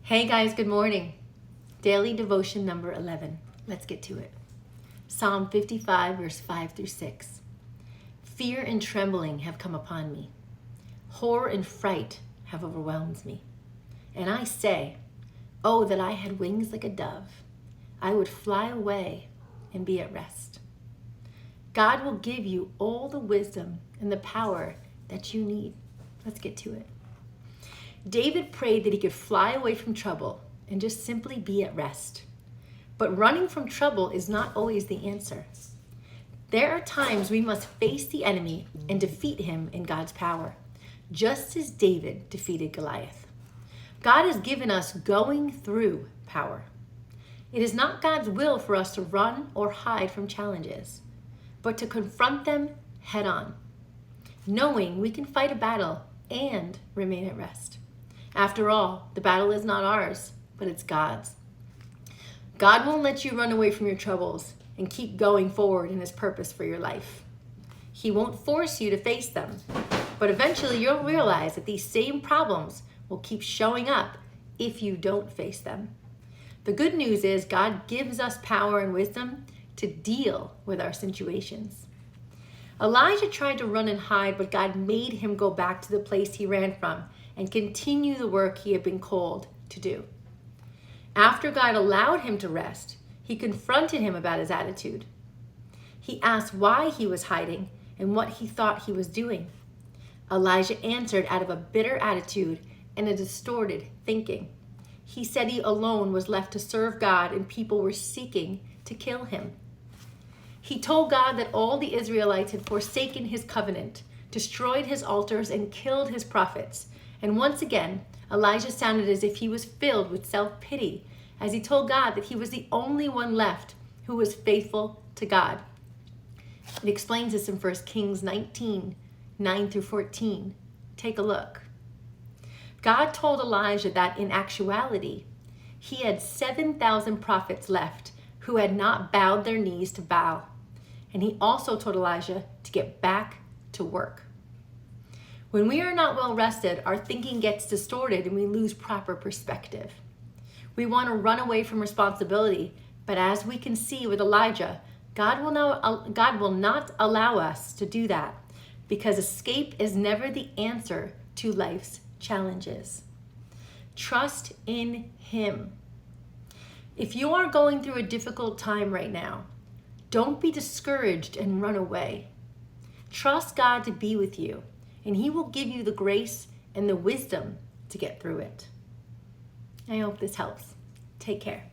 Hey guys, good morning. Daily devotion number 11. Let's get to it. Psalm 55, verse 5 through 6. Fear and trembling have come upon me. Horror and fright have overwhelmed me. And I say, oh, that I had wings like a dove. I would fly away and be at rest. God will give you all the wisdom and the power that you need. Let's get to it. David prayed that he could fly away from trouble and just simply be at rest. But running from trouble is not always the answer. There are times we must face the enemy and defeat him in God's power, just as David defeated Goliath. God has given us going through power. It is not God's will for us to run or hide from challenges, but to confront them head on, knowing we can fight a battle and remain at rest. After all, the battle is not ours, but it's God's. God won't let you run away from your troubles and keep going forward in his purpose for your life. He won't force you to face them, but eventually you'll realize that these same problems will keep showing up if you don't face them. The good news is God gives us power and wisdom to deal with our situations. Elijah tried to run and hide, but God made him go back to the place he ran from and continue the work he had been called to do. After God allowed him to rest, he confronted him about his attitude. He asked why he was hiding and what he thought he was doing. Elijah answered out of a bitter attitude and a distorted thinking. He said he alone was left to serve God and people were seeking to kill him. He told God that all the Israelites had forsaken his covenant, destroyed his altars, and killed his prophets. And once again, Elijah sounded as if he was filled with self-pity as he told God that he was the only one left who was faithful to God. It explains this in 1 Kings 19, 9 through 14. Take a look. God told Elijah that in actuality, he had 7,000 prophets left who had not bowed their knees to Baal. And he also told Elijah to get back to work. When we are not well rested, our thinking gets distorted and we lose proper perspective. We want to run away from responsibility, but as we can see with Elijah, God will not allow us to do that because escape is never the answer to life's challenges. Trust in him. If you are going through a difficult time right now, don't be discouraged and run away. Trust God to be with you, and he will give you the grace and the wisdom to get through it. I hope this helps. Take care.